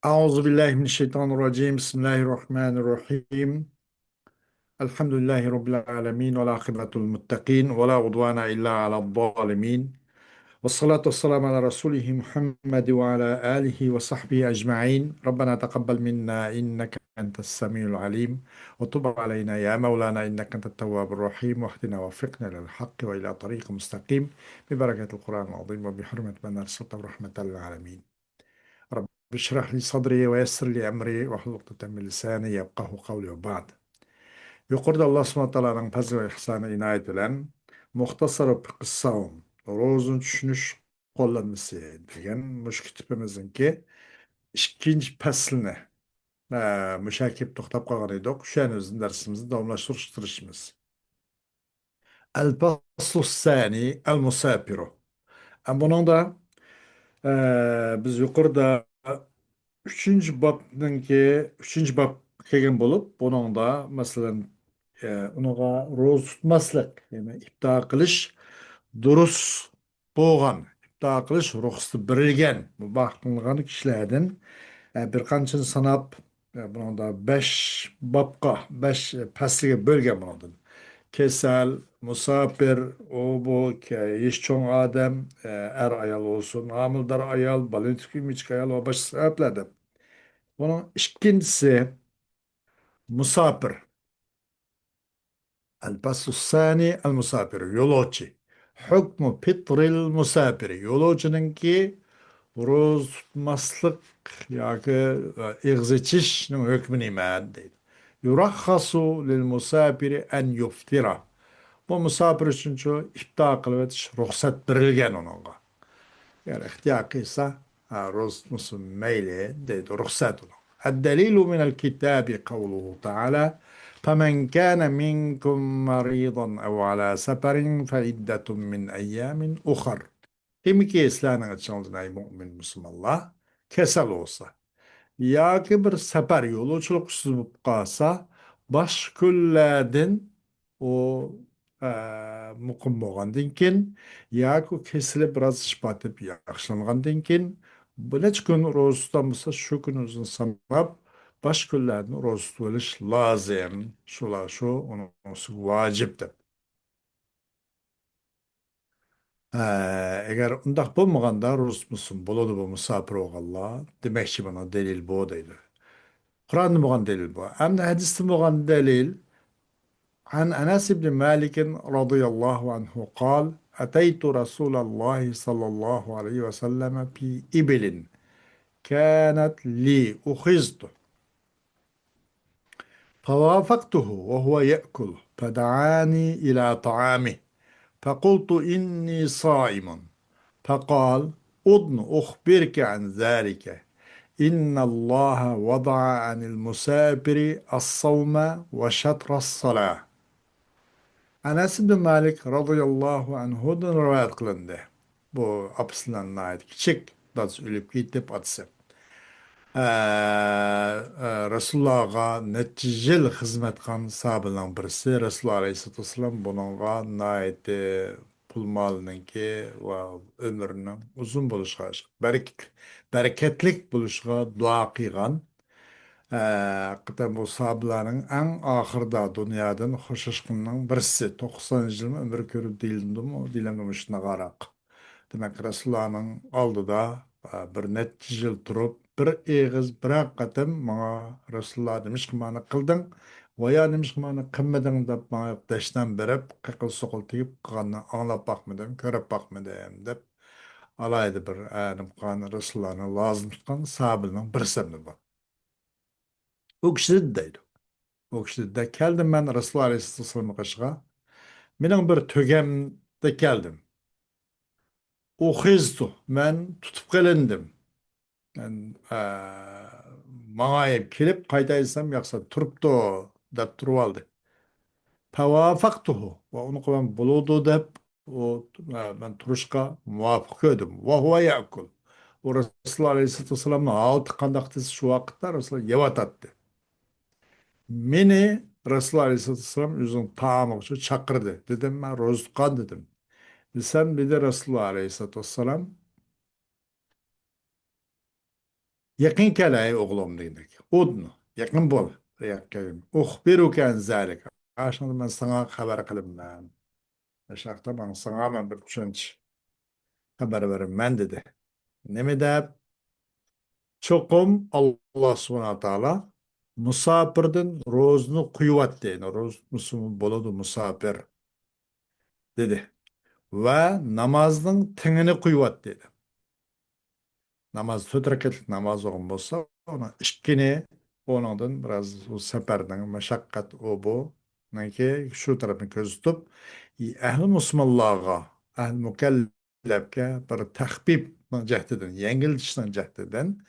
أعوذ بالله من الشيطان الرجيم بسم الله الرحمن الرحيم الحمد لله رب العالمين والعاقبة للمتقين ولا عدوان إلا على الظالمين والصلاة والسلام على رسوله محمد وعلى آله وصحبه أجمعين ربنا تقبل منا إنك أنت السميع العليم وتب علينا يا مولانا إنك أنت التواب الرحيم واهدنا وفقنا للحق وإلى طريق مستقيم ببركة القرآن العظيم وبحرمة من أرسلته رحمة للعالمين رب اشرح لي صدري ويسر لي أمري واحلل عقدة من لساني يفقهوا قولي وبعد. Yuqorida Alloh subhanahu va taoloning fazl va ihsoni inoyat bilan muxtasar qissaum ro'zini tushunish qo'llanmasi degan mushk tipimizniki ikkinchi faslini mushakib to'xtab qolgan edik. O'shani o'zini darsimizni davomlashtirishimiz. Al-faslu sani al-musafiru. Buningda biz yuqorida uchinchi bob kelgan bo'lib, buningda masalan unaqa ro'za tutmaslik, ya'ni iftor qilish durust bo'lgan, iftor qilish ruxsati berilgan mubah qilingan kishilardan bir qanchani sanab buningda 5 bobga, 5 fasliga bo'lgan buningdan. Kesal, musafir, o bu ish cho'ng odam, er ayol olsun, amildor ayol, balintik yumishka ayol va boshqa sabablardan. Bunun ikkinchisi musafir. El-faslu sani el-musafir. Yo'lovchi. Hukmu fitril musafiri. Yo'lovchininki ro'za tutmaslik yoki ig'iz ichishning hukmi nima deydi. Yurakhasu lil musafiri an yuftira. Bu musafir uchun shu iftor qilib o'tish ruxsat berilgan unga. Yani ihtiyar kıysa Rus musun meyli dedi ruhsat olur. الدليل من الكتاب قوله تعالى فمن كان منكم مريضا أو على سفر فعدة من أيام أخر. Kim ki İslam'ın açısından ay mümin Müslümanlar kesel olsa yoki bir safar yo'lovchilik bo'lib qolsa boshqa kunlardan u muqim bo'lgandan keyin yoki u kesilib biroz shipatib yaxshilangandan keyin bir necha kun ro'za tutsa shu kun o'zini sanab boshqa kunlarni ro'za tutib olish lozim. Shular shu unisi vojib deb. Eğer undaq bo'lmaganda ro'za musun bo'ladi bu musafir bo'lganlar demakchi bana delil bu deydi. Kur'an bo'lgan delil bu. Hamda hadisda bo'lgan delil عن أنس بن مالك رضي الله عنه قال أتيت رسول الله صلى الله عليه وسلم في إبل كانت لي أخذته فوافقته وهو يأكل فدعاني إلى طعامه فقلت إني صائم فقال أذن أخبرك عن ذلك إن الله وضع عن المسافر الصوم وشطر الصلاة. Anas ibn Malik radıyallahu anhudan rivayet kılındı. Bu apısından ait küçük daz ölüp gidip atsı. Resulullah'a neticel hizmet kan sahabından birisi Resulullah Aleyhisselatü Vesselam bununla ait pul malının ki ve ömrünün uzun buluşğa, bereketlik buluşğa dua kıygan. Hakikaten bu sahabaların en ahırda dünyadan hoşlaşkınların birisi 90 yıl ömür körüp değildi mi? Dilememişine qarak. Demek Resulullah'ın aldıda bir neçə yıl turup bir eğiz bir hakikaten bana Resulullah demiş ki bana kıldın veya demiş ki bana kılmadın da bana deşten berip kıkıl sokul teyip kıkanını anlap bakmadım, körüp bakmadım dep alaydı bir anim kan Resulullah'ın lazım tutan sahabının birisi bu. O kişi de deydi. O kişi de geldim ben Resulullah Aleyhisselam'a kaşığa. Benim bir tögemde geldim. O hızdı. Ben tutup gelindim. Ben mağayip kelip kaydaysam yaksa turuptu dep turup aldı. Fevafaktuhu. Ve onu ben buludu dep o ben turuşka muvafık ödüm. Ve huve yakul. O Resulullah Aleyhisselam'ın altı kandaktisi şu vakitte Resulullah yevat attı. Meni Resulullah Aleyhisselatü Vesselam özünün taamı için çakırdı. Dedim ben rozkan dedim. Sen bir de Resulullah Aleyhisselatü Vesselam Yakın kelay oğlum dedik. Odunu. Yakın bol. Yakın. Uhbiruken zalik. Aşkım ben sana haber kılım ben. Şartta ben sana ben bir düşünç haber veririm ben dedi. Ne mi de çokum Allah subhanahu ta'ala musafirden rozunu kuyuvat deydi. Roz musulman boladı musafir dedi. Ve namazın tыңını kuyuvat dedi. Namaz 4 rekatlik namaz oğun bolsa, ona işkini onundan biraz o seferden meşakkat o bu. Nanki şu tarafını köz tutup, ehli Müslümanlığa, ehli mükellefke bir tahbib cehdeden, yengiltişten cehdeden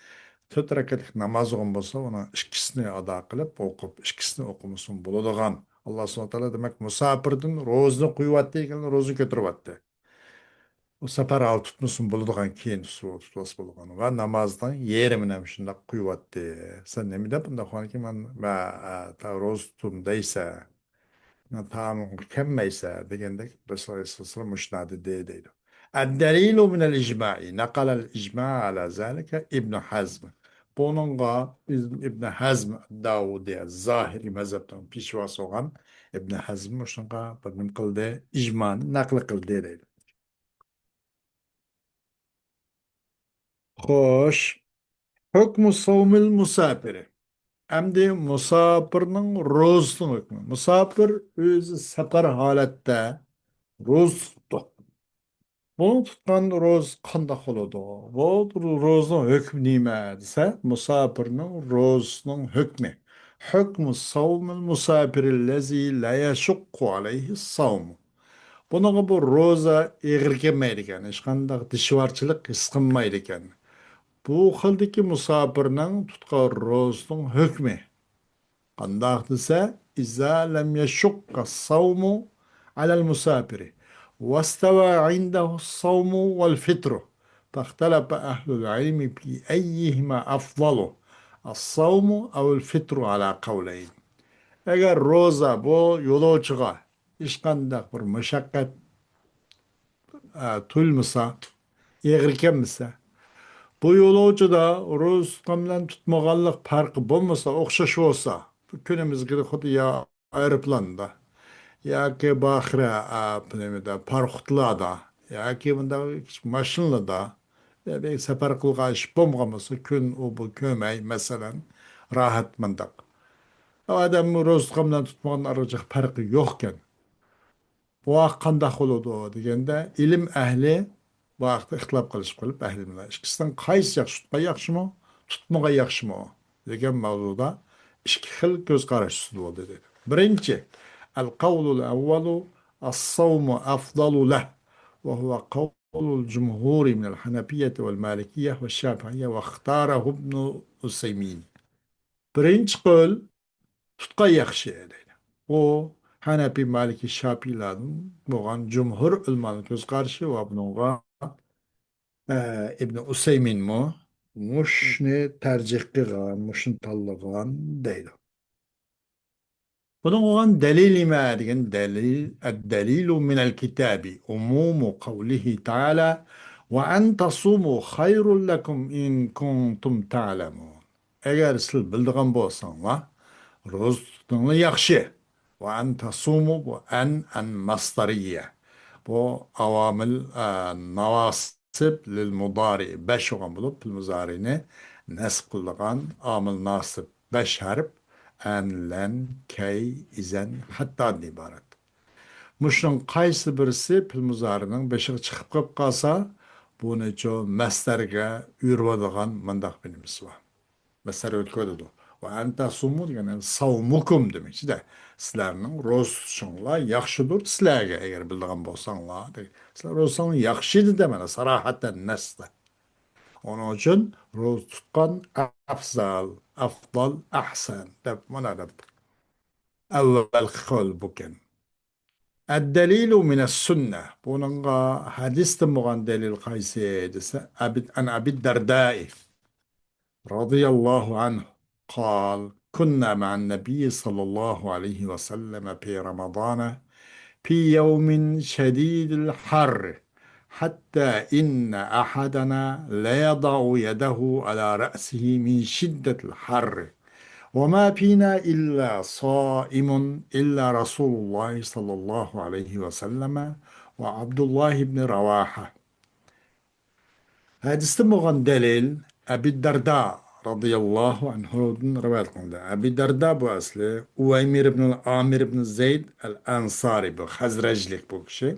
4 rekatlik namaz oğun bolsa, ona işkisini ada kılıp, okup, işkisini okumusun bulunduğun. Allah subhanahu demek musafirden rozunu kuyuvat deyken rozu götürüvattı. O sefer al tutmuşsun bulduğun keyin su tutas bulduğun. Ve namazdan yerimine şunda kuyuvattı. Sen ne mi de bunda hani ki ben ta roz tutundaysa, tamam kemmeyse degende Resulullah Aleyhisselam müşnadi deydi. الدليل من الإجماع نقل الإجماع على ذلك ابن حزم. Bununla İbn Hazm Davudi Zahiri mezhepten pişvası olan İbn Hazm şunga benim kıldı icmanı nakl kıldı deydi. Xoş. Hükmü savmil musafiri. Әмді мұсапырның розысының hükmü. Musafir өзі сапар халетте роз tuttu. Bunu tutkan roz kandak oludu. Bu rozun hükmü nime dese musafirinin rozunun hükmü. Hükmü savmil musafirillezi la yeşukku aleyhi savmu. Bunun bu roza eğirgenmeydi eken, hiç kandak dişvarçılık ıskınmaydı eken. Bu xildiki musafirning tutqan ro'zining hukmi qandoq desa iza lam yashukka savmu ala al-musafiri واستوى عنده الصوم والفطر فاختلف أهل العلم في أيهما أفضل الصوم أو الفطر على قولين. Eğer roza bu yolcuğa işkandak bir meşakkat tulmasa, eğirkenmese, bu yolcu da Rus bilen tutmaganlık farkı bulmasa, okşaş olsa, günümüzde xudu ya aeroplanda, ya ki bahre pnemede, parxutlarda, ya ki bunda maşınlarda, ya bir sefer kılga iş bulmaması, gün o bu kömey mesela, rahat mandak. O adam Rus bilen tutmagan aracak farkı yokken, bu qandaq oludu degende ilim ehli vaqtda ixtilof qilishib qolib ahli bilan ikkisidan qaysi yaxshi tutma yaxshimi tutmagan yaxshimi degan mavzuda ikki xil ko'z qarash bo'ldi dedi. Birinchi al qavlul avvalu as-savmu afdalu lah va huwa qawlul jumhuri min al-hanafiyyah wal malikiyyah va shafi'iyyah va ikhtarahu ibn Usaymin. Birinchi qo'l tutqa yaxshi deydi. O Hanefi, Maliki, Şafii'lerin bulan cumhur ulmanın göz karşı ve bununla İbn Useymin mu muşni tercih kılan, muşni tallıgan deydi. Bunun olan delili mi degan delil, delilu minel kitabi, umumu kavlihi ta'ala ve en tasumu hayrun lekum in kuntum ta'lemun. Eğer siz bildiğin bolsanlar, roz tutunlu yaxşı. Ve en tasumu bu en mastariyye. Bu avamil navasib lil mudari 5 olan bulup pil muzarini nesb kıldıgan amil nasib 5 harf en, len, key, izen, hatta ibaret. Muşun qaysı birisi pil muzarinin 5'i çıkıp kıp kalsa bunu ço meslerge ürvadagan mandak bilimiz var. Mesler ötködüdü. Ve ente sumu yani savmukum demek. İşte sizlerinin roz şunla yakşıdır sizlerge eğer bildiğin bolsanlar. Sizler roz şunla yakşıydı demene sarahaten nesle. Onun için roz tutkan afzal, afdal, ahsen. Dep buna da evvel kol buken. الدليل من السنة بونغا حديث تمغان دليل قيسي عن أبي الدرداء رضي الله عنه قال كنا مع النبي صلى الله عليه وسلم في رمضان في يوم شديد الحر حتى إن أحدنا ليضع يده على رأسه من شدة الحر وما فينا إلا صائم إلا رسول الله صلى الله عليه وسلم وعبد الله بن رواحة. هذا استمغن دليل أبي الدرداء رضي الله عنه رواية قندا أبي الدرداء بو أصله وأمير بن عامر بن زيد الأنصاري بو خزرجلك بو كشي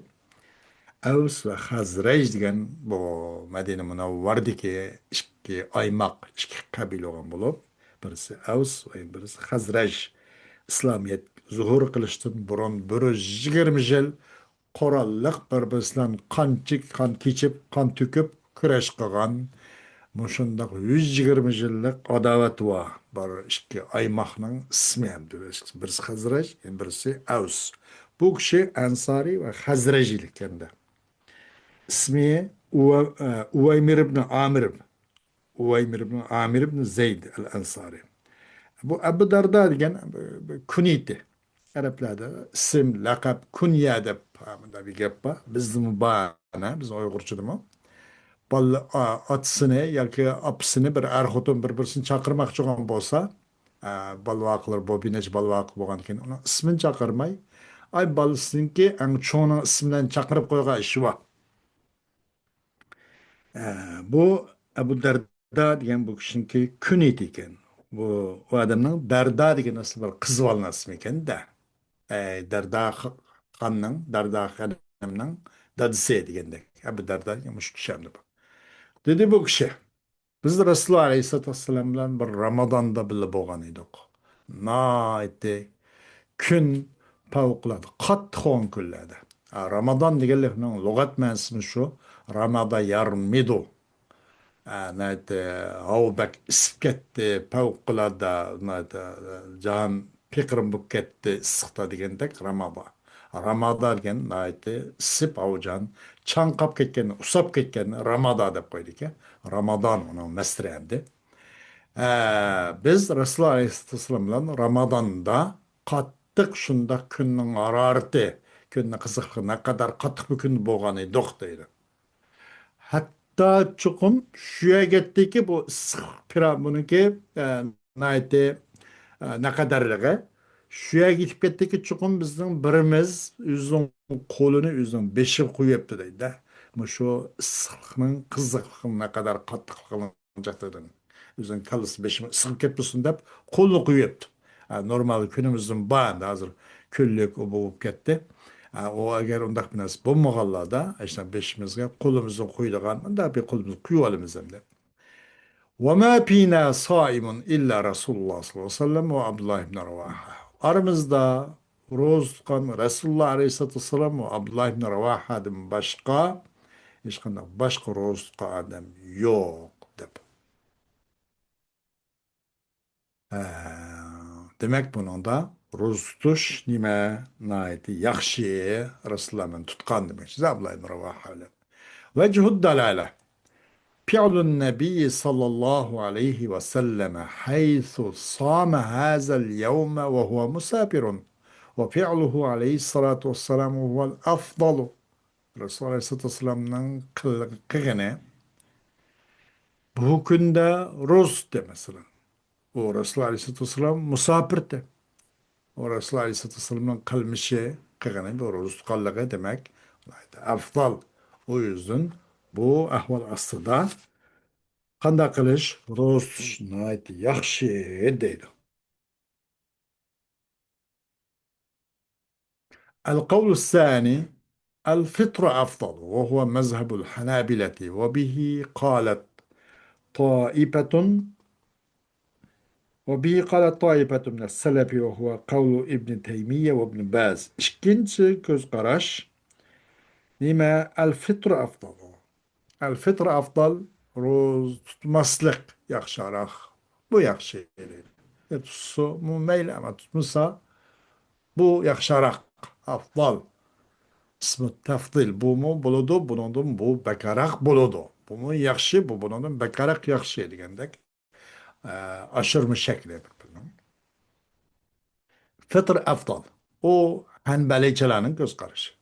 أوس و خزرج ديگن بو مدينة منوردكي إشكي أيماق إشكي قبيلة بولوب برس أوس و برس خزرج İslamiyet zuhur kılıçtın burun bürü 20 yıl korallık bir bilan kançık kan keçip kan tüküp küreş kılgan muşundaq 120 yıllık adavet var. Bir iki aymaqның ismi hem birisi Hazraj, birisi Aus. Bu kişi Ensari ve Hazrajilik kendi. İsmi Uveymir ibn Amir. Uveymir ibn Amir ibn Zeyd el-Ensari. Bu Ebu Darda degan kuniydi. Araplarda isim, laqab, kunya deb bir gap bor. Bizni bana, biz Uyg'urchadami? Otasini yoki opisini bir er-xotin bir-birisini chaqirmoqchi bo'lsa, bolvoqlar, bobinachi bolvoq bo'lgan keyin uni ismini chaqirmay, ay bolasiniki ang cho'ning ismi bilan chaqirib qo'ygan ishi bor. Bu Abu Darda degan bu kishiniki kunyit ekan. Bu odamning Darda degan asli bir qiz bola ismi ekan-da. Darda Darda xonimning dadisi degandek. Abu Darda degan mush kishi hamda bu. Dedi bu kishi. Biz Rasululloh Aleyhisselatü Vesselam bilan bir Ramazonda birga bo'lgan edik. Naiti kun favqulodda qattiq xo'n kunlarda. Ramazon deganlikning lug'at ma'nosi shu. Ramada yarmidu. Näitä haubak isib ketdi, favqulodda näitä jan piqrim bo'lib ketdi issiqda degandek Ramada. Ramada degan näitä isib avjan chanqab ketgan, usab ketgan Ramada deb qo'ydik. Ramazon uning masdari endi. Biz Rasululloh Aleyhisselam bilan Ramazonda qattiq shunda kunning harorati, kunning qiziqligi naqadar qattiq bir kun bo'lgan edik deydi. Hatta çukum şuya gitti ki bu sıkpira bununki naiti ne kadarlığı şuya gidip gitti ki çukum bizden birimiz yüzün kolunu yüzün beşi koyup dedi. Bu şu sıkının kızıklığın ne kadar katlık kılınacak dedi. Yüzün kalısı beşimi sıkıp ketmesin deyip kolunu koyup. Normal günümüzün bağında hazır küllük o boğup gitti. O agar undaq bir narsa bo'lmaganlarda, işte beshimizga qo'limizni qo'ydigan, unda bir qo'limizni quyib olamiz endi. Wa ma fina saimun illa Rasululloh sollallohu alayhi vasallam va Abdullah ibn Ravaha. Aramızda ro'za tutgan Rasululloh alayhissalatu vassalam va Abdullah ibn Ravahadan boshqa hech qanday boshqa ro'za tutgan odam yo'q deb. Demek bununda ro'za tutish nima nihoyatda yaxshi Rasulullohni tutgan demek. Abdullah ibn Ravaha bilan. Vejhud dalala. فعل النبي صلى الله عليه وسلم حيث صام هذا اليوم وهو مسافر وفعله عليه الصلاة والسلام هو الأفضل. Resulullah Aleyhisselatü Vesselam'ın kılgını bu günde roz de mesela. O Resulullah Aleyhisselatü Vesselam musafirdi. O Resulullah Aleyhisselatü Vesselam'ın kılmışı kılgını bir roz tutkallığı demek. Afdal. O yüzden bu ahval aslında qanday qilish ro'za tutish nihoyatda yaxshi deydi. القول الثاني الفطر أفضل وهو مذهب الحنابلة وبه قالت طائفة من السلف وهو قول ابن تيمية وابن باز. İkinci göz qarash nima الفطر أفضل. الفطر أفضل ro'za tutmaslik yaxshiroq. Bu yaxshi. Tutsa bu mayli ama tutmasa bu yaxshiroq. Afdal. İsmi tafdil bu mu bo'ladi, bundan bu bakaroq bo'ladi. Bu mu yaxshi, bu bundan bakaroq yaxshi degandek. Aşırma şekli. Fitr afdal. O Hanbaliçilerin göz karışı.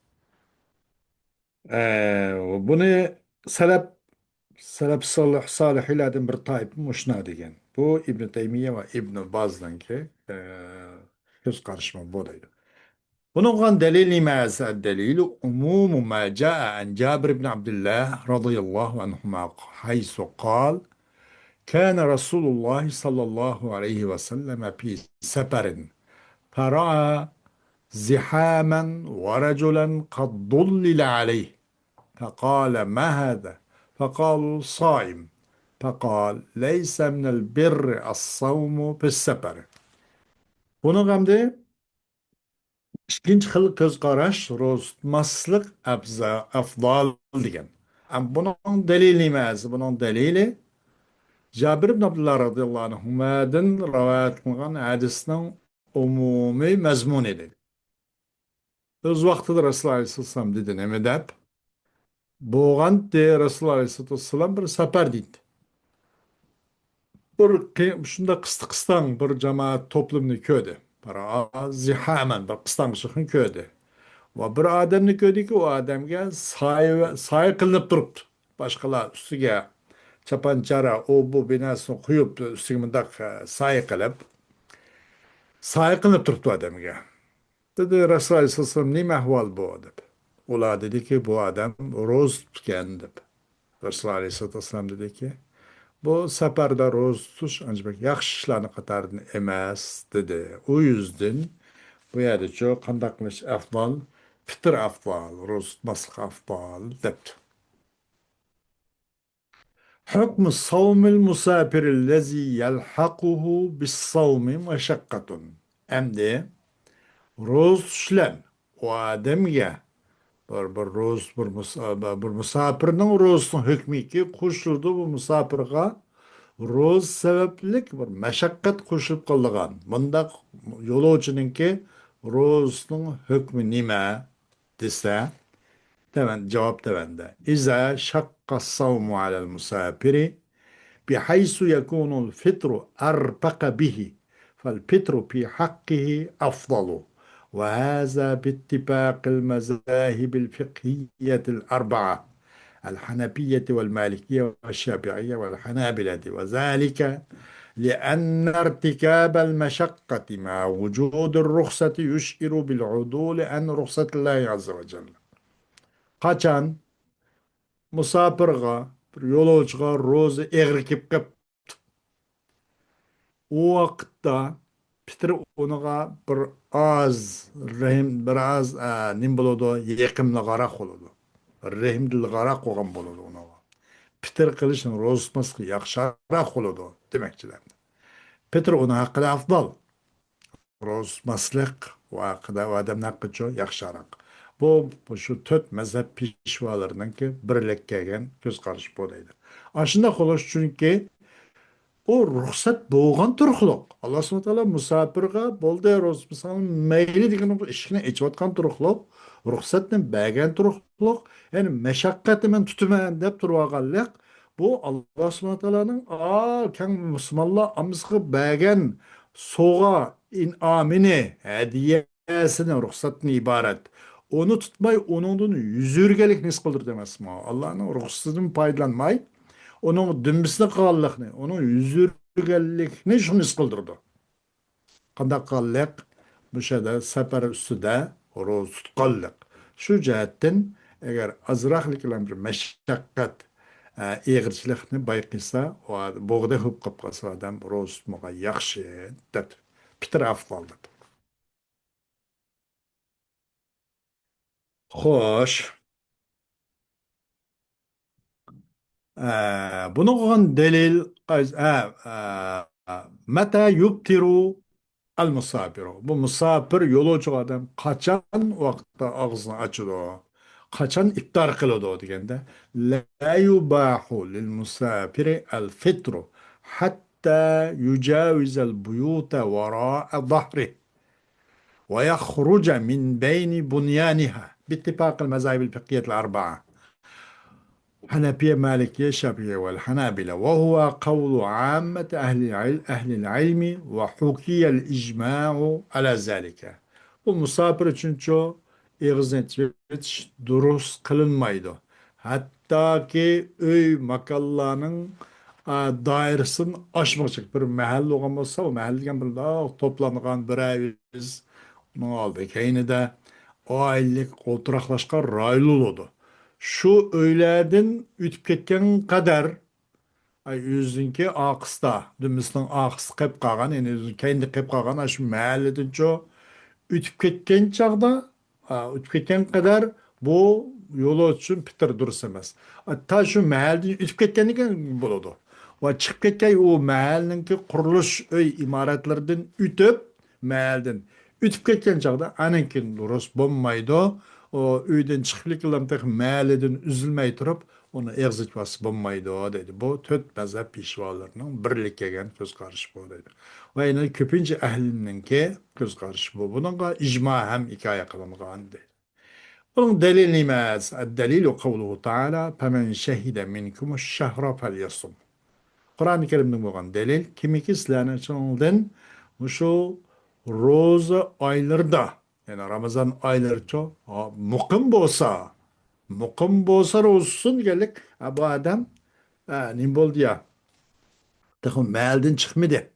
Bunu salaf salihlardan bir toifa mushuna degan. Bu Ibn Taymiya va Ibn Bazdanki ko'z qarashma bo'ladi. Bunun delili ma'za delilu umumu ma jaa an Jabir ibn Abdullah radıyallahu anhuma haysu قال كان رسول الله صلى الله عليه وسلم في سفر فرأى زحاما ورجلا قد ضلل عليه فقال ما هذا فقالوا صائم فقال ليس من البر الصوم في السفر. Bunun hem de ikkinchi xil ko'zqarash ro'za tutmaslik afzal degan. Buning dalili emas, buning dalili Jabir ibn Abdullah radhiyallohu anhudan rivoyat qilgan hadisning umumiy mazmuni edi. O'z vaqtida Rasululloh alayhivasallam dedi nima deb? Bo'lgan de Rasululloh alayhivasallam bir safar deydi. Shunda qistan bir jamoat to'plamni ko'rdi. Bir zihaman bir qistan chiqin ko'rdi. Va bir odamni ko'rdiki, u odamga soy qilinib turibdi. Boshqalar ustiga chapanchara, u bu binasini quyib, ustiga mundaq soy qilib, soy qilinib turibdi odamga. Dedi Rasululloh alayhivasallam, nima ahvol bu deb. Ular dediki, bu odam ro'za tutgan deb. Rasululloh alayhivasallam dediki, bu safarda ro'za tutish ancha yaxshi ishlarni qatoridan emas dedi. U yüzden bu yerda şu qanday qilish afzal, fitr afzal, ro'za tutmaslik afzal debdi. Hukmu savmil musafirillezi yelhaquhu bis savmi meşakkatun. Endi ro'za tutishlan o odamga bir ro'za bir musafirning ro'zasining hukmiki qo'shildi bu musafirga ro'z sabablik bir mashaqqat qo'shilib qolgan. Bundaq yo'lovchininki ro'zning hukmi nima desa, javob tavanda. Iza shaqqa as-sawmu 'ala al-musafiri بحيث يكون الفطر أرفق به فالفطر في حقه أفضل وهذا باتفاق المذاهب الفقهية الأربعة الحنفية والمالكية والشافعية والحنابلة وذلك لأن ارتكاب المشقة مع وجود الرخصة يشعر بالعدول عن رخصة الله عز وجل. قاچان musafirga bir yo'lovchiga ro'za egri kelib qolib u vaqtda Peter unaga bir oz rahim bir oz nim bo'ladi yaqimli qaraq bo'ladi rahimli qaraq qolgan bo'ladi unaga Peter qilishni ro'za tutmaslik yaxshiroq bo'ladi demoqchilar. Peter uni haqida afzal ro'za tutmaslik vaqtida odamni haqqicha yaxshiroq. Bu şu to'rt mazhab peshvolarininki birlikka kelgan ko'z qarash bo'ladi. Ana shunday xohlash chunki o ruxsat bo'lgan turqliq. Alloh subhanahu va taolo musofirga bo'ldi ro'zmisan mayli degan ishni echayotgan turqliq, ruxsatni bergan turqliq, ya'ni mashaqqatni men tutaman deb turganlik bu Alloh subhanahu va taoloning kang musulmonlar amizga bergan sovg'a in'amini, hadiyasini, ruxsatni iborat. Onu tutmay, onundan yüzürgelik nis kıldır demezsin. Allah'ın ruhsuzun paylanmay, onun dümbüsüne kallıkını, onun yüzürgelikini şu nis kıldırdı. Kandak kallık, bu şeyde sefer üstüde ruhsuz tutkallık. Şu cihetten eğer azraqlik ile bir meşakkat eğirçilikini baykıysa, o boğda hüp kapkası adam ruhsuz tutmağa yakşı dedi. Bitir afvaldı. Hoş. Bunun delil meta yubtiru al musafiru. Bu musafir yolcu adam kaçan vakitte ağzını açıdı. Kaçan iftar kılıdı degende. La yubahu lil musafiri al fitru hatta yucavizel buyuta vara'a zahri ve yakhruca min beyni bunyaniha. باتفاق المذاهب الفقهية الأربعة حنفية مالكية شافعية والحنابلة وهو قول عامة أهل العلم وحكي الإجماع على ذلك. Bu musafir için çok Eğizni etiş durus kılınmaydı. Hatta ki öy makallanın dairesini aşmayacak bir mahalle olan olsa o mahalleden bir daha toplanılan bir eviz ne oldu? Keyni de aylık oturaklaşkan raylı oldu. Şu öylerden ütüp ketken kadar ay yüzünki akısta, dümüsünün akısı kep kalan, yani yüzün kendi kep kalan, şu mahalleden çoğu ütüp ketken çağda, ütüp ketken kadar bu yolu için Peter durus emas. Hatta şu mahalleden ütüp ketkenliken buludu. Ve çıkıp ketken o mahalleninki kuruluş öy imaretlerden ütüp, mahalleden ütüp ketken çağda anınkin durus bulmaydı. O öyden çıkıp mahalleden üzülmey turup, onu egzitmesi bulmaydı o dedi. Bu töt mezhep pişvalarının birlik kelgen göz karşı bu dedi. Ve yine köpünce ehlininki göz karşı bu. Bununla icma hem hikaye kılıngan dedi. Bunun delil nimez. Delilu kavluhu ta'ala femen şehide minkumu şehra fel yasum. Kur'an-ı Kerim'de bulgan delil kimi ki sizlerine çınıldın şu roza aylarda yani Ramazan ayları çok mukim bolsa olsun gelik bu adam ne oldu ya takım meelden çıkmadı.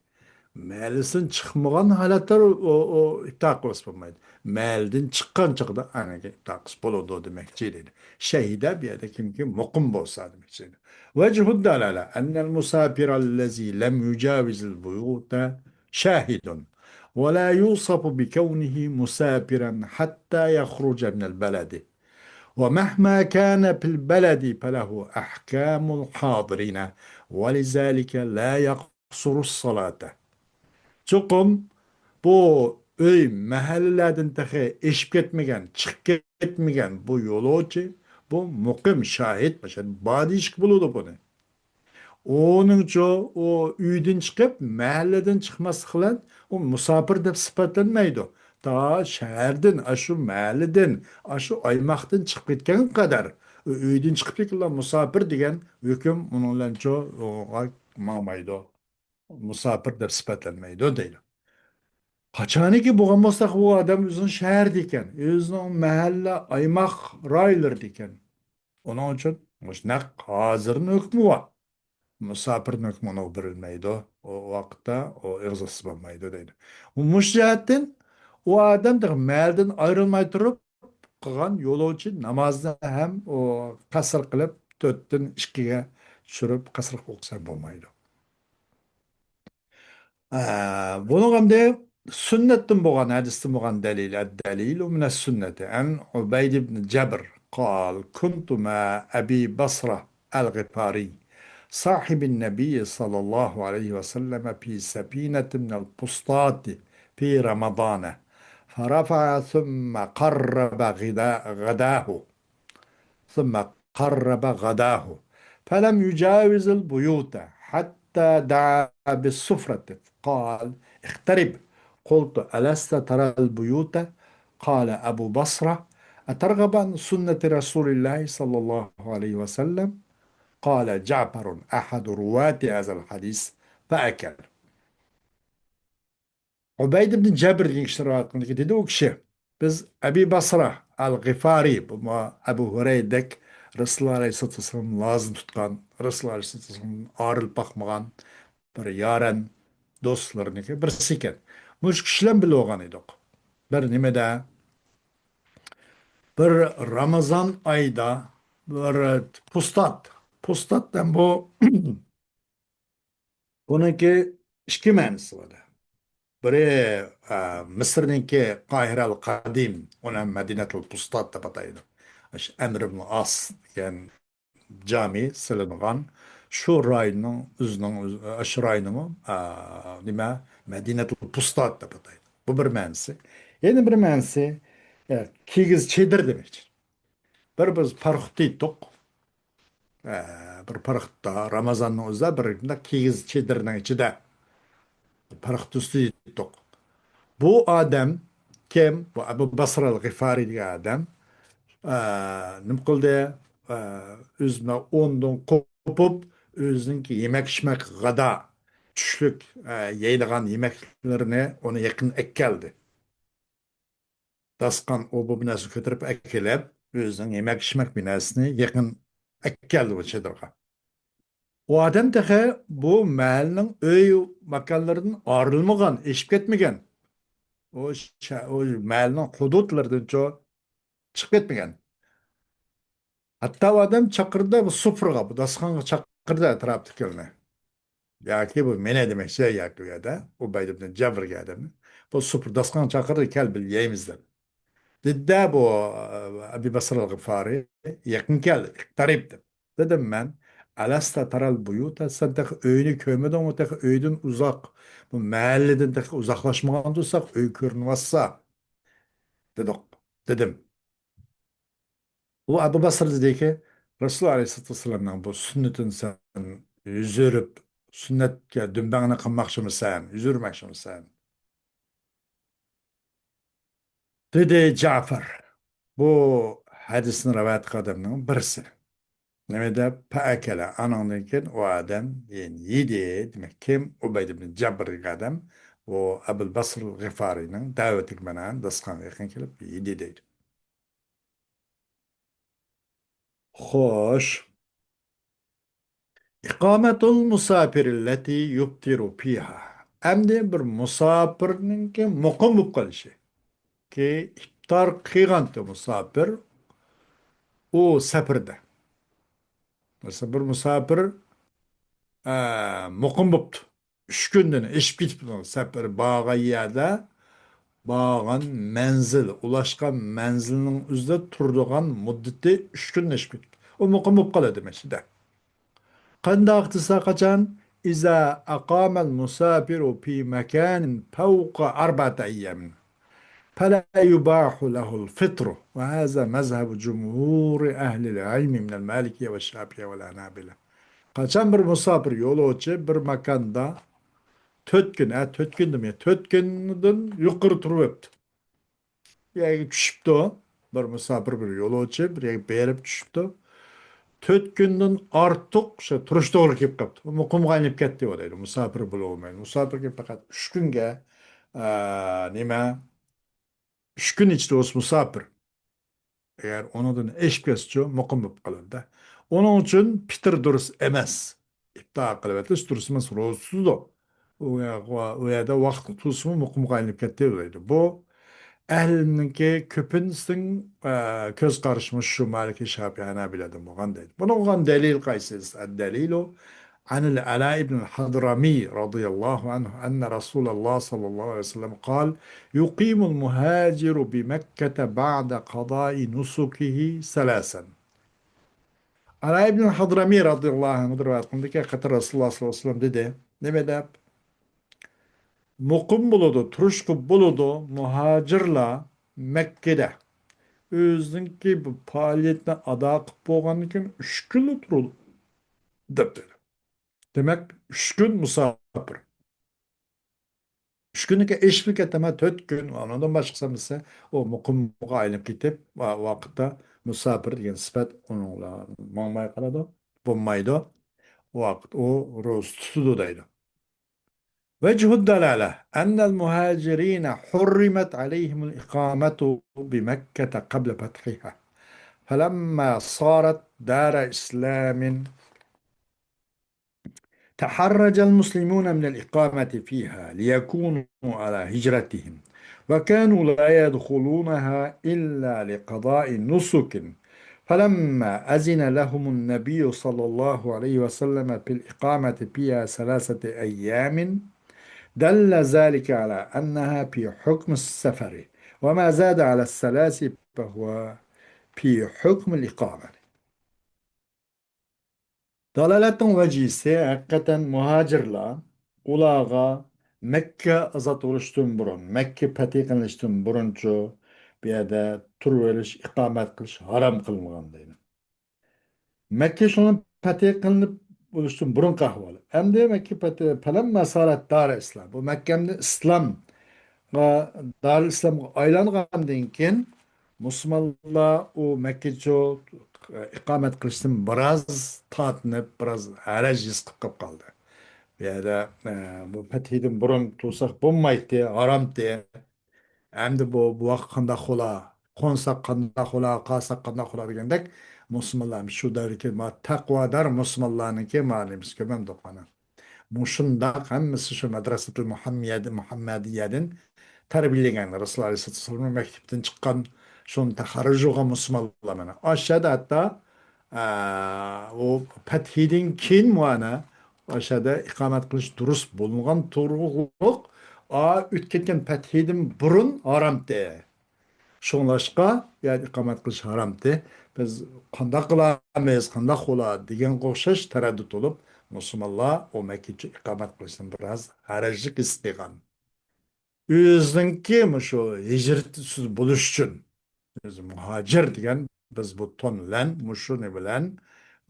Meelsin çıkmagan halatlar o iptal kılınmaydı. Meelden çıkan çıktı anaki iptal bolodu demekçiydi. Şehide bir yerde kim ki mukim bolsa demekçiydi. Vecihu dalala ennel musafir allazi lem yucavizil buyuta şahidun. ولا يوصف بكونه مسافرا حتى يخرج من البلد ومهما كان في البلد فله أحكام الحاضرين ولذلك لا يقصر الصلاة Çokum bu öy mahallelerden tehe eşip ketmegen, çıkıp ketmegen bu yolcu, bu mukim şahit, yani badi iş buludu bunu. Onunca o üyden çıkıp mahalleden çıkması kılan o musafir dep sıfatlanmaydı. Ta şehirden, aşı mahalleden, aşı aymaktan çıkıp ketken kadar üyden çıkıp ketken musafir degen hüküm onunla çoğu mamaydı. Musafir dep sıfatlanmaydı değil. Kaçani ki boğamazsak bu adam özün şehir diken, özün mahalle aymak raylar diken. Onun için ne hazırın hükmü var. Misapirin hükmüne verilmeydi. O vakitte o ırzasız olmaydı deydi. O müşahitin o adam da meelden ayrılmay durup kılgan yolu için namazda hem o kasır kılıp dörtten işkiye düşürüp kasır okusa olmaydı. Bunun hem de sünnetten boğan, hadisten boğan delil. Delilu mine sünneti. En Ubeyd ibn Cebr قال كنت مع أبي بصرة الغفاري صاحب النبي صلى الله عليه وسلم في سفينة من البسطات في رمضان فرفع ثم قرب غداه ثم قرب غداه فلم يجاوز البيوت حتى دعا بالسفرة قال اقترب قلت ألست ترى البيوت قال أبو بصرة أترغب عن سنة رسول الله صلى الله عليه وسلم قال جعفر أحد رواة هذا الحديث فأكل Ubeyd ibn Cebir degan kişiler hakkında dedi o kişi. Biz Ebi Basra el-Gıfari, bu Ebu Hureyre'dek Resulullah Aleyhisselatü Vesselam'ın lazım tutkan, Resulullah Aleyhisselatü Vesselam'ın ağrılıp bakmagan bir yaren dostlarınki birisi iken. Muş kişilen bile olgan edik. Bir nimede, bir Ramazan ayda bir pustat. Pustattan bu bununki iki manisi var. Biri Mısır'ınki Kahirel Kadim, ona Medinetul Pustat da bataydı. Emr ibn As, yani cami silingan, şu rayının, özünün, aşı rayının, nime, Medinetul Pustat da bataydı. Bu bir mənsi. Yeni bir mənsi, kigiz çedir demek. Bir biz parık deydik, bir parıkta, Ramazan'ın özde bir kigiz çedirinin içinde, parık tüstü deydik. Bu adam kim? Bu Abu Basra el-Gıfari diye adam. Nim kıldı? Özüne ondan kopup özünki yemek içmek gada düşlük yeydiğen yemeklerine onu yakın ekkeldi. Daskan o bu binası götürüp ekkelep, özünün yemek içmek binasını yakın ekkeldi bu çadırga. O adam tehe bu mahallenin öy makallarının arılmagan, eşip ketmegen. O mahallenin hudutlardan çoğu çıkıp ketmegen. Hatta o adam çakırda bu sıfırga, bu daskanга çakırda etraftakilerine. Yaki bu mene demek şey yakı ya da, o baydımdan cabır geldi. Bu sıfır daskan çakırda kel bil yeyimizden. Dedde bu Abi Basır el-Gıfari yakın geldi, iktaripti. Dedim ben, Alasta taral buyuta sen tek öğünü köymeden o tek öğüdün uzak. Bu mahalleden tek uzaklaşmadan dursak öğü görünmezse dedik. Dedim. Bu Abu Basır dedi ki Resulullah Aleyhisselatü Vesselam'dan bu sünnetin sen yüzürüp sünnetke dümbağına kılmakçı mısın? Yüzürmekçi mısın? Dedi Cafer. Bu hadisin rivayet kadımının birisi. Nemede paakele anandan keyin o adam yani yedi demek kim Ubayd ibn Jabr adam o Abul Basr Gıfari'nin davetik menan daskan yakın kelip yedi deydi. Hoş. İkametul musafir yubtiru fiha. Emdi bir musafirnin ki mukim bu kalışı. Ki iftar kıygantı musafir o seferde. Mesela bir musafir mukim buptu. Üç günden eşip gitip sefer bağa yerde bağlan menzil, ulaşkan menzilinin üzerinde turduğun müddeti 3 gün eşit. O mukim bulup kala demesi de. Kanda aktısa kaçan İza aqamel musafiru fi mekanin fevqa arba'ata ayyamin. فلا يباح له الفطر وهذا مذهب جمهور أهل العلم من المالكية والشافعية والحنابلة. Kaçan bir musafir yolcu bir makanda 4 gün, 4 gün demek, 4 günden yukarı turup yani düşüptü o. Bir misafir bir yolcu bir yere berip düşüptü. 4 günden artık şey, turuş doğru kip kaptı. O mukumga inip ketdi o deydi. Misafir bulu olmayın. Misafir ki fakat 3 günge nime 3 gün içti o misafir. Eğer onudan eşkesçi mukum bulup kalır da. Onun için pitir durus emez. İpta kılıbeti durus emas rozsuz da. O yada vaqt tusumu mukumga inip ketdi o deydi. Bu Әһлініңке көпінсің көз қарышымыз şu Maliki Şafi Hanabila'da muğan deydi. Bunu muğan delil kaysız. Delilu عن العلاء بن الحضرمي رضي الله عنه أن رسول الله صلى الله عليه وسلم قال يقيم المهاجر بمكة بعد قضاء نسكه 3. Ala ibn Hadrami radıyallahu anh'dır ve hakkındaki katır Resulullah sallallahu aleyhi ve sellem dedi. Ne bedep? Mukum buludu, turuşku buludu, muhacirla Mekke'de. Özünki bu faaliyetine ada qıp bolğandan keyin 3 gün oturul dep dedi. Demek 3 gün musafir. 3 günniki eşlik eteme 4 gün ondan başkası ise o mukumga aylanıp ketip vaqtda musafir degan sifat onunla mangmay qoladi, bo'lmaydi. Vaqt o ro'z tutadi deydi. وجه الدلالة أن المهاجرين حرمت عليهم الإقامة بمكة قبل فتحها فلما صارت دار إسلام تحرج المسلمون من الإقامة فيها ليكونوا على هجرتهم وكانوا لا يدخلونها إلا لقضاء نسك فلما أذن لهم النبي صلى الله عليه وسلم بالإقامة فيها 3 أيام دل ذلك على أنها في حكم السفر وما زاد على الثلاث فهو في حكم الإقامة. Dalaletin vecihisi hakikaten muhacirla ulağa Mekke azat oluştuğun burun, Mekke fethi kılıştığın buruncu bir yerde tur veriş, ikamet kılış haram kılmagan deydi. Mekke şunun fethi kılınıp oluştuğun burun kahvalı. Hem de Mekke fethi falan mesaret dar İslam. Bu Mekke'mde İslam ve dar İslam'a aylangandan keyin Müslümanlar o Mekke'de ikamet kılıştın biraz tatınıp biraz haraj his kılıp kaldı. Ya da bu fethiden burun tutsak bulmaydı, haram diye. Endi bu vaqt qandaq qola, qonsak qandaq qola, qalsak qandaq qola degandek, musulmonlar shu davrki taqvodor musulmonlarniki ma'limiz ko'mam do'qani. Mushundaq hammasi shu madrasatul muhammadiyadan tarbiyalagan Rasululloh alayhisalom maktabdan chiqqan shuni taxarruj bo'lgan musulmonlar mana. Aşağıda hatta o Fethidin keyin muana aşağıda iqomat qilish durust bo'lmagan turg'uliq o'tib ketgan Fethidin burun haramdi. Şoňlaşqa yani iqomat qilish haramdi. Biz qandaq qilamiz, qandaq bo'ladi degan o'xshash taraddud bo'lib, musulmonlar o Makkaga iqomat qilishdan biroz harajlik his qilgan. O'ziniki shu hijratsiz bo'lish uchun biz muhacir degan biz bu ton bilan mushuni bilan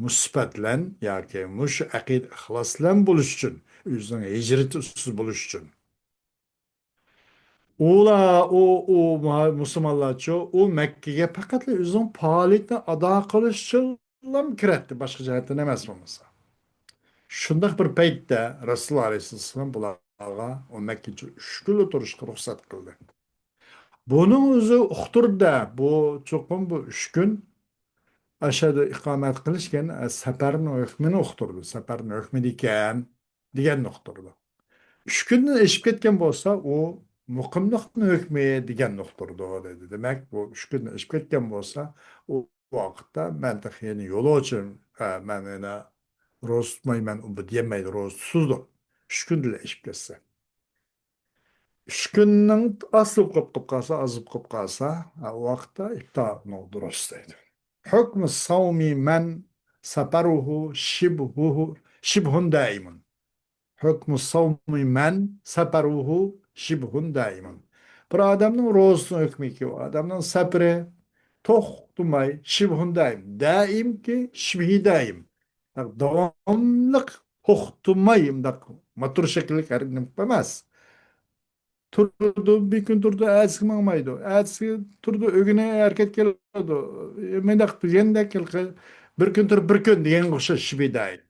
musbatlan yoki mush aqid ixloslan bo'lish uchun o'zining hijratsiz bo'lish uchun ular musulmonlarcha u Makkaga faqat o'zining faoliyatini ado qilish uchun kiradi boshqa jihatdan emas bo'lmasa. Shundoq bir paytda Rasululloh alayhissalom bularga o Makkaga 3 kun turishga ruxsat qildi. Bunun o'zi uqtirda bu cho'qim bu 3 kun aşağıda ikamet kılışken seferin hükmünü uqtirdi. Seferin hükmü diken degan uqtirdi. 3 günden eşip ketken bolsa o muqimliqni hükmü degan uqtirdi dedi. Demek bu 3 günden eşip ketken bolsa o vaqtda men yeni yolu için men ene roz tutmayman bu diyemeydi roz tutsuzdu. 3 gündür eşip ketse. 3 günün asıl qop qalsa, azıp qop qalsa, o vaqtda iftar durust deydi. Hükmü savmi men saparuhu şibhun daimun. Hükmü savmi men saparuhu şibhun daimun. Bir adamın rozusunu hükmü ki o adamın sapri toxtumay şibhun daim. Daim ki şibhi daim. Davamlık toxtumayım da matur şekillik hareketini yapamaz. Turdu bir gün turdu ertesi gün mangmaydı. Ertesi turdu ögüne hareket keldi. Mendaq degende keldi. Bir gün tur bir gün degan o'xshash shibidaydi.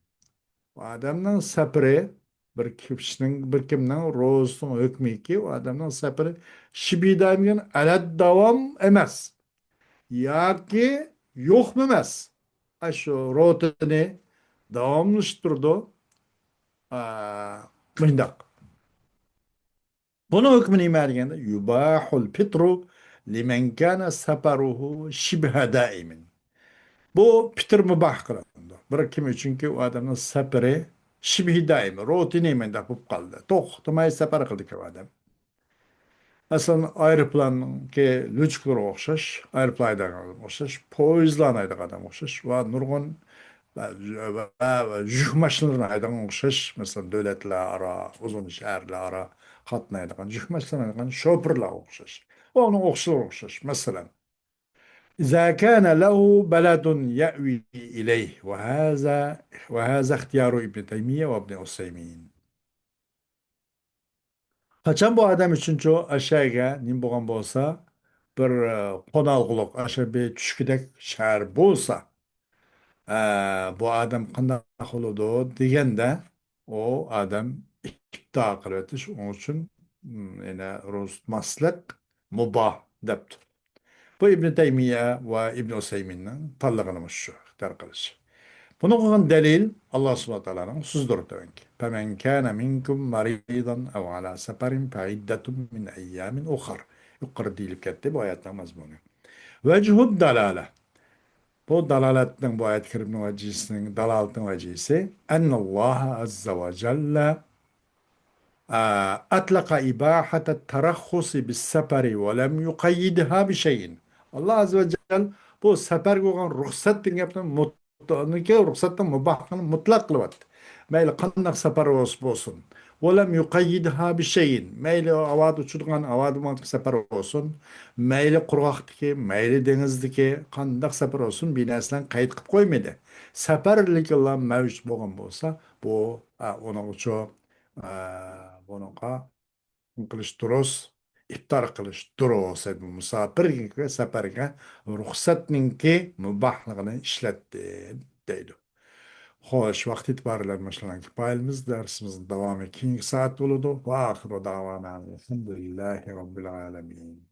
O adamning sapri bir kishning bir kimning ro'zisining hukmiki o adamning sapri shibidaygan alad davom emas. Yoki yo'qmi emas. Shu rotini davomlashtirdi. Mendaq. Bunun hükmü nima deganda yubahul fitru limen kana safaruhu shibha daimin. Bu fitr mubah qilindi. Bir kim uchunki u odamning safari shibhi daim, rutinimenda bo'lib qoldi. To'xtamay safar qildi u odam. Masalan, aeroplanga lütflere o'xshash, aeroplaydan o'xshash, poyezdlarni haydagan o'xshash va nurg'un yük maşınlarına haydan o'xshash, masalan, davlatlararo, uzun shaharlararo qatnaydigan yük maşınlarına haydagan şoförlar o'xshash. Onun o'xshashi o'xshash. Masalan, إذا كان له بلد يأوي إليه وهذا اختيار ابن تيمية وابن عثيمين. Kaçan bu adam için çoğu aşağıya nim boğan bolsa bir konalgılık aşağı bir çüşkidek şehir bolsa bu adam qanday oludu degende o adam iddia qilib onun için yine rozmaslik mubah depti. Bu İbn Teymiye ve İbn Useymin'in tanlığını şu ixtiyor qilish. Buna koygan delil Allah subhanahu wa ta'ala'nın sözüdür demek. فَمَنْ كَانَ مِنْكُمْ مَرِيضًا اَوْ عَلَى سَفَرٍ فَعِدَّةٌ مِنْ اَيَّامٍ اُخَرٍ. Yukarı deyilip gitti bu ayetler mazmunu. Vechhud dalale. Bu dalaletin bu ayet-i kerimenin vecihsinin, dalaletin vecihsi ennallaha azze ve celle أطلق إباحة الترخص بالسفر ولم يقيدها بشيء. Allah Azze ve Celle bu sefer koygan ruhsat degan mutluqniki ruhsatdan mubahni mutlaq qilyapti. Mayli qandaq safar bo'lsin. Volam yuqayyidha bi shayin. Mayli avad uchirgan avad mantiq safar bo'lsin. Mayli qurg'oqdiki, mayli dengizdiki qandaq safar bo'lsin, binasidan qayd qilib qo'ymadi. Safarlik Allah mavjud bo'lgan bo'lsa, bu uning uchun bununla qilish durust, iftar qilish durust edi. Musafirga, safarga ruxsatninki mubahligini ishlatdi deydi. Hoş, vaqt itibariyle başlanan kifayemiz dersimizin devamı 2 saat doludu. Ve ahiru davana elhamdülillahi rabbil alemin.